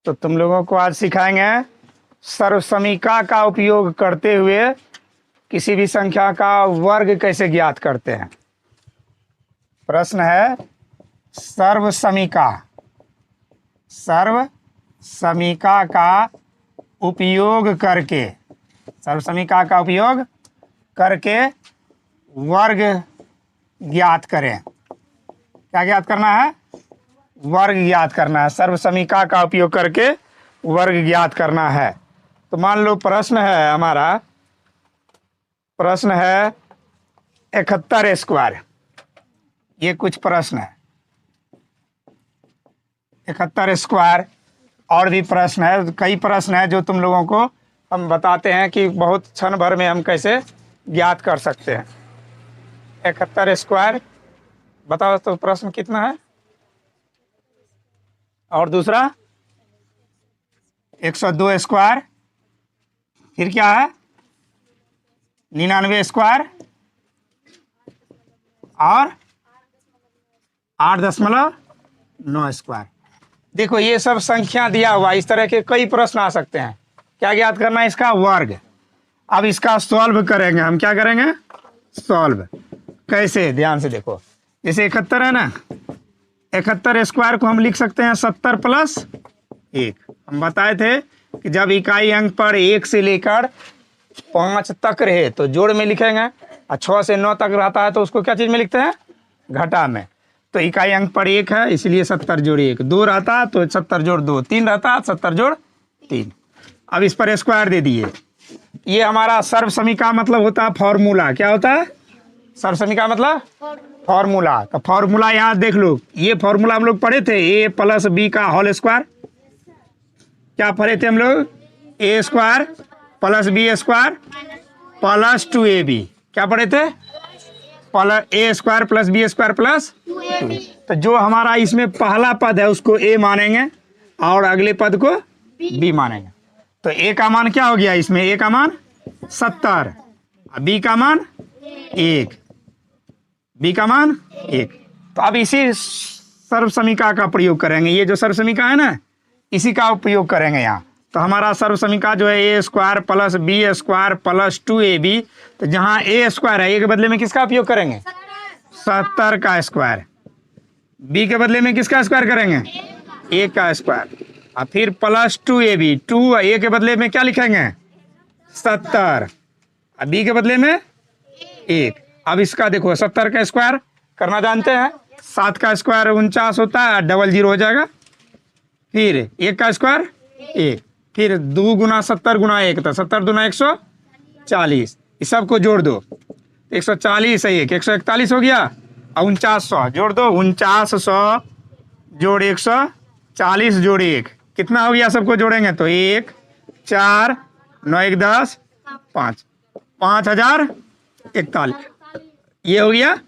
तो तुम लोगों को आज सिखाएंगे सर्वसमीका का उपयोग करते हुए किसी भी संख्या का वर्ग कैसे ज्ञात करते हैं। प्रश्न है सर्वसमीका का उपयोग करके वर्ग ज्ञात करें। क्या ज्ञात करना है? वर्ग ज्ञात करना है। सर्वसमीका का उपयोग करके वर्ग ज्ञात करना है। तो मान लो प्रश्न है हमारा, प्रश्न है 71 स्क्वायर। ये कुछ प्रश्न है 71 स्क्वायर। और भी प्रश्न है, कई प्रश्न है जो तुम लोगों को हम बताते हैं कि बहुत क्षण भर में हम कैसे ज्ञात कर सकते हैं। 71 स्क्वायर बताओ तो प्रश्न कितना है। और दूसरा 102 स्क्वायर। फिर क्या है 99 स्क्वायर और 8.9 स्क्वायर। देखो ये सब संख्या दिया हुआ, इस तरह के कई प्रश्न आ सकते हैं। क्या ज्ञात करना है? इसका वर्ग। अब इसका सॉल्व करेंगे हम। क्या करेंगे? सॉल्व। कैसे? ध्यान से देखो। जैसे 71 है ना, 71 स्क्वायर को हम लिख सकते हैं 70 प्लस 1। हम बताए थे कि जब इकाई अंक पर 1 से लेकर 5 तक रहे तो जोड़ में लिखेंगे, और 6 से 9 तक रहता है तो उसको क्या चीज़ में लिखते हैं? घटा में। तो इकाई अंक पर 1 है इसलिए 70 जोड़ 1। 2 रहता तो 70 जोड़ 2। 3 रहता 70 जोड़ 3। अब इस पर स्क्वायर दे दिए। ये हमारा सर्वसमीका मतलब होता है फॉर्मूला। क्या होता है? सर्वसमीका मतलब फॉर्मूला। तो फॉर्मूला यहाँ देख लो, ये फॉर्मूला हम लोग पढ़े थे, a प्लस बी का होल स्क्वायर। क्या पढ़े थे हम लोग? a square plus B square plus 2ab। क्या पढ़े थे? a square plus B square plus 2। तो जो हमारा इसमें पहला पद है उसको a मानेंगे और अगले पद को b मानेंगे। तो a का मान क्या हो गया इसमें? a का मान 70, b का मान 1, b का मान 1। तो अब इसी सर्वसमीका का प्रयोग करेंगे। ये जो सर्वसमीका है ना, इसी का उपयोग करेंगे यहाँ। तो हमारा सर्वसमीका जो है a square plus B square plus 2ab। तो जहाँ a स्क्वायर है, a के बदले में किसका उपयोग करेंगे? 70 का स्क्वायर। b के बदले में किसका स्क्वायर करेंगे? 1 का स्क्वायर। और फिर प्लस 2ab। 2 a के बदले में क्या लिखेंगे? 70, और b के बदले में 1। अब इसका देखो 70 का स्क्वायर करना जानते हैं। 7 का स्क्वायर 49 होता है, डबल 0 हो जाएगा। फिर 1 का स्क्वायर 1। फिर 2 गुना 70 गुना 1, तो 70 दूना 140। इस सब को जोड़ दो, 140 है 1, 141 हो गया। और 4900 जोड़ दो, 4900 जोड़ 140 जोड़ 1 कितना हो गया? सबको जोड़ेंगे तो 1 4 9 1 10 5 5041। ये हो गया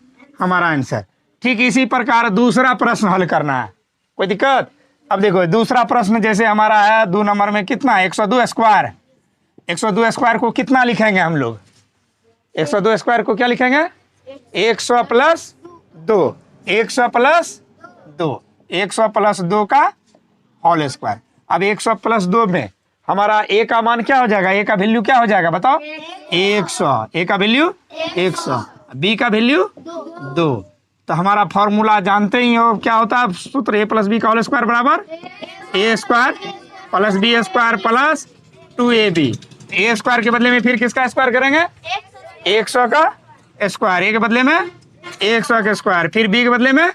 हमारा आंसर। ठीक इसी प्रकार दूसरा प्रश्न हल करना है। कोई दिक्कत? अब देखो दूसरा प्रश्न जैसे हमारा है 2 नंबर में कितना है? 102 स्क्वायर। 102 स्क्वायर को कितना लिखेंगे हम लोग? 102 स्क्वायर को क्या लिखेंगे? 100 प्लस 2। 100 प्लस 2, 100 प्लस 2 का होल स्क्वायर। अब 100 प्लस 2 में हमारा a का मान क्या हो जाएगा? a का वैल्यू क्या हो जाएगा बताओ? 100। a का वैल्यू 100, b का वैल्यू 2। तो हमारा फॉर्मूला जानते ही हो क्या होता है सूत्र? a प्लस बी का होल स्क्वायर बराबर a square plus B square plus 2ab। a square के बदले में फिर किसका स्क्वायर करेंगे? 100 का स्क्वायर। a के बदले में 100 का स्क्वायर, फिर b के बदले में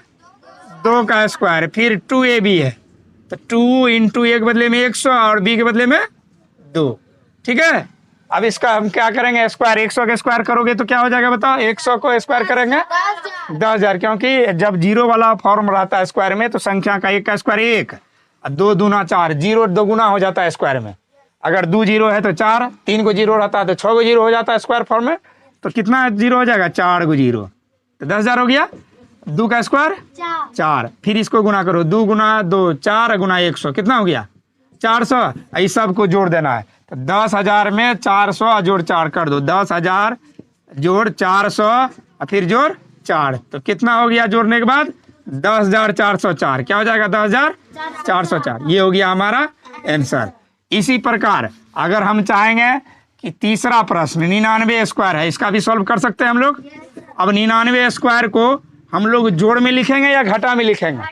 2 का स्क्वायर, फिर 2ab है तो 2 इंटू a के बदले में 100 और b के बदले में 2। ठीक है। अब इसका हम क्या करेंगे? स्क्वायर। 100 का स्क्वायर करोगे तो क्या हो जाएगा बताओ? 100 को स्क्वायर करेंगे 10,000, क्योंकि जब 0 वाला फॉर्म रहता है स्क्वायर में तो संख्या का 1 का स्क्वायर 1, 2 दूना 4, 0 2 गुना हो जाता है स्क्वायर में। अगर 2 0 है तो 4, 3 को 0 रहता है तो 6 को 0 हो जाता है स्क्वायर फॉर्म में। तो कितना 0 हो जाएगा? 4 को 0, तो 10,000 हो गया। 2 का स्क्वायर 4, फिर इसको गुना करो, 2 गुना 2 4 गुना 100 कितना हो गया? 400। इस सब को जोड़ देना है। तो 10,000 में 400 जोड़ 4 कर दो, 10,000 जोड़ 400 और फिर जोड़ 4, तो कितना हो गया जोड़ने के बाद? 10,404। क्या हो जाएगा? 404। ये हो गया हमारा आंसर। इसी प्रकार अगर हम चाहेंगे कि तीसरा प्रश्न 99 स्क्वायर है, इसका भी सॉल्व कर सकते हैं हम लोग। अब 99 स्क्वायर को हम लोग जोड़ में लिखेंगे या घटा में लिखेंगे?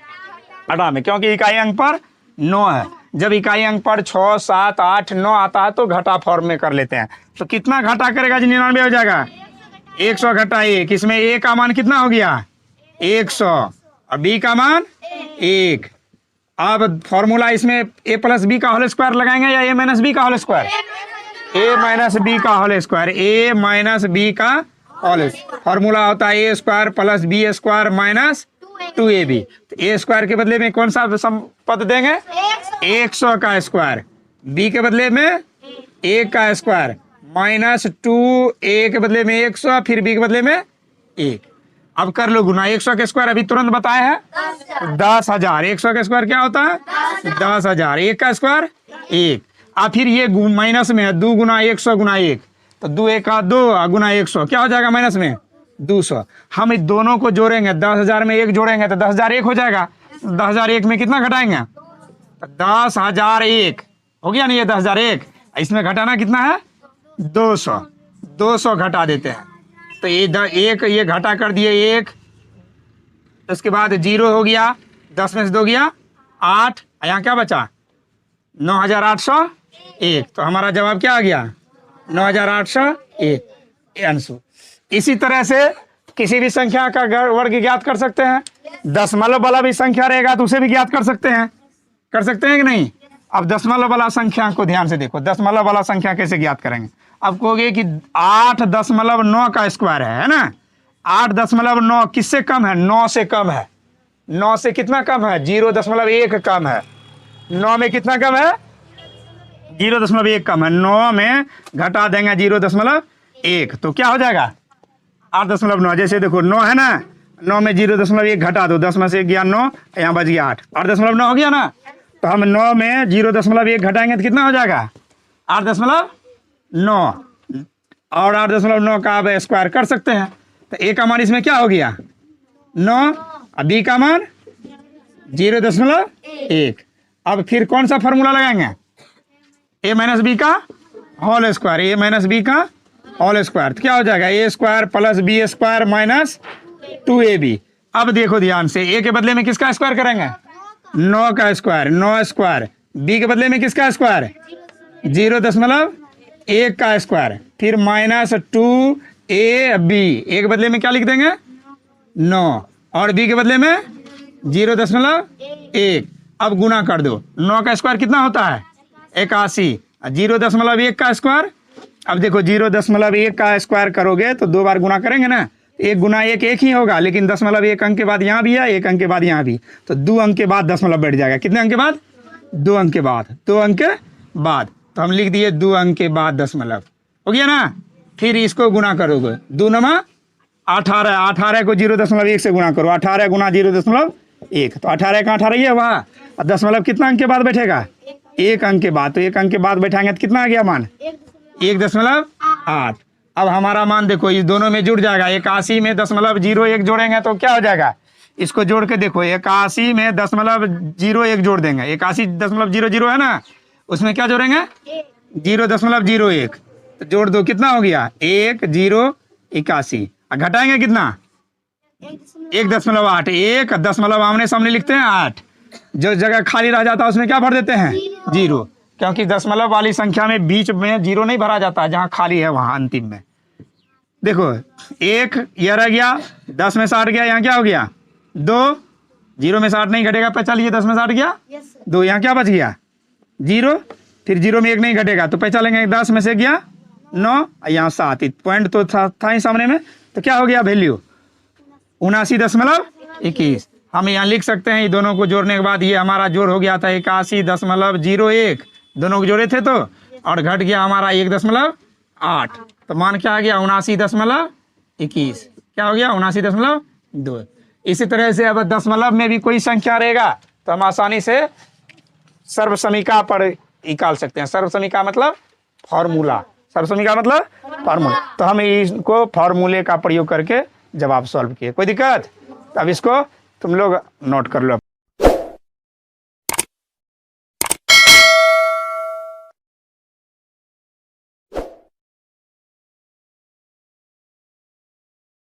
घटा में, क्योंकि इकाई अंक पर 9 है। जब इकाई अंक पर 6, 7, 8, 9 आता है तो घटा फॉर्म में कर लेते हैं। तो कितना घटा करेगा जी? 99 हो जाएगा 100 घटा 1। इसमें ए का मान कितना हो गया? 100 और बी का मान 1। अब फॉर्मूला इसमें ए प्लस बी का होल स्क्वायर लगाएंगे या ए माइनस बी का whole square? A minus B का whole square. A minus B का होल फॉर्मूला होता है A square plus B square minus 2ab। तो ए स्क्वायर के बदले में कौन सा पद देंगे? 100 का स्क्वायर। बी के बदले में 1 का स्क्वायर माइनस 2a के बदले में 100, फिर बी के बदले में 1। अब कर लो गुना। 100 के स्क्वायर अभी तुरंत बताए हैं 10,000। 100 का स्क्वायर क्या होता है? 10,000। 1 का स्क्वायर 1। अब फिर ये माइनस में है 2 गुना 100 गुना 1, तो 2 1 का 2 गुना 100 क्या हो जाएगा? माइनस में 200। हम इस दोनों को जोड़ेंगे, 10,000 में 1 जोड़ेंगे तो 10,000 1 हो जाएगा। 10,001 में कितना घटाएंगे? 10,001 हो गया ना। ये 10,001, इसमें घटाना कितना है? 200। 200 घटा देते हैं तो ये घटा कर दिए 1, उसके बाद 0 हो गया, 10 में से 2 गया 8, यहाँ क्या बचा? 9,801। तो हमारा जवाब क्या आ गया? 9,801 आंसर। इसी तरह से किसी भी संख्या का वर्ग ज्ञात कर सकते हैं। दशमलव वाला भी संख्या रहेगा तो उसे भी ज्ञात कर सकते हैं कि नहीं? अब दशमलव वाला संख्या को ध्यान से देखो। दशमलव वाला संख्या कैसे ज्ञात करेंगे? अब कहोगे कि 8.9 का स्क्वायर है ना। 8.9 किससे कम है? 9 से कम है। 9 से कितना कम है? 0.1 कम है। 9 में कितना कम है? 0.1 कम है। 9 में घटा देंगे 0.1 तो क्या हो जाएगा? 8.9। जैसे देखो 9 है ना, 9 में 0.1 घटा दो, 10 में से गया 9, यहाँ बच गया 8, 8.9 हो गया ना। तो हम 9 में 0.1 घटाएंगे तो कितना हो जाएगा? 8.9। और 8.9 का अब स्क्वायर कर सकते हैं। तो ए का मान इसमें क्या हो गया? 9 और बी का मान 0.1। अब फिर कौन सा फॉर्मूला लगाएंगे? ए माइनस बी का whole square. A minus B का होल स्क्वायर तो क्या हो जाएगा? A square plus B square minus 2ab। अब देखो ध्यान से, ए के बदले में किसका स्क्वायर करेंगे? 9 का स्क्वायर। 9 स्क्वायर। बी के बदले में किसका स्क्वायर? 0.1 का स्क्वायर, फिर माइनस 2ab। ए के बदले में क्या लिख देंगे? 9 और बी के बदले में 0.1। अब गुना कर दो। 9 का स्क्वायर कितना होता है? 81। 0.1 का स्क्वायर, अब देखो 0.1 का स्क्वायर करोगे तो 2 बार गुना करेंगे ना। 1 गुना 1 ही होगा, लेकिन 0.1 अंक के बाद यहाँ भी है, 1 अंक के बाद यहाँ भी, तो 2 अंक के बाद दशमलव बैठ जाएगा। कितने अंक के बाद? 2 अंक के बाद। 2 अंक के बाद तो हम लिख दिए 2 अंक के बाद दशमलव। हो गया ना। फिर इसको गुना करोगे, 2 नमा 18। 18 को 0.1 से गुना करो। 18 गुना 0.1 तो 18 का 18 ही है वहाँ। और दशमलव कितना अंक के बाद बैठेगा? 1 अंक के बाद। तो 1 अंक के बाद बैठाएंगे तो कितना आ गया मान? 1.8। अब हमारा मान देखो इस दोनों में जुड़ जाएगा। 81 में 0.01 जोड़ेंगे तो क्या हो जाएगा? इसको जोड़ के देखो, 81 में 0.01 जोड़ देंगे। 81.00 है ना, उसमें क्या जोड़ेंगे? 0.01 तो जोड़ दो, कितना हो गया? 1081। घटाएंगे कितना? 1.8। 1 दशमलव आमने सामने लिखते हैं 8, जो जगह खाली रह जाता है उसमें क्या भर देते हैं? 0, क्योंकि दशमलव वाली संख्या में बीच में 0 नहीं भरा जाता, जहाँ खाली है वहाँ अंतिम में। देखो 1 यह रह गया, 10 में से 8 गया, यहाँ क्या हो गया? 2। 0 में से 8 नहीं घटेगा, पहचानिए। 10 में से 8 गया 2, यहाँ क्या बच गया? 0। फिर 0 में 1 नहीं घटेगा तो पहचानेंगे 10 में से गया 9, यहाँ 7। पॉइंट तो था ही सामने में, तो क्या हो गया वैल्यू? 79.21। हम यहाँ लिख सकते हैं। ये दोनों को जोड़ने के बाद ये हमारा जोड़ हो गया था 81.01। दोनों को जोड़े थे तो, और घट गया हमारा 1.8। तो मान क्या आ गया? 79.21। क्या हो गया? 79.2। इसी तरह से अब दशमलव में भी कोई संख्या रहेगा तो हम आसानी से सर्वसमीका पर निकाल सकते हैं। सर्वसमीका मतलब फॉर्मूला। सर्वसमीका मतलब फॉर्मूला। तो हम इसको फॉर्मूले का प्रयोग करके जवाब सॉल्व किए। कोई दिक्कत? अब इसको तुम लोग नोट कर लो।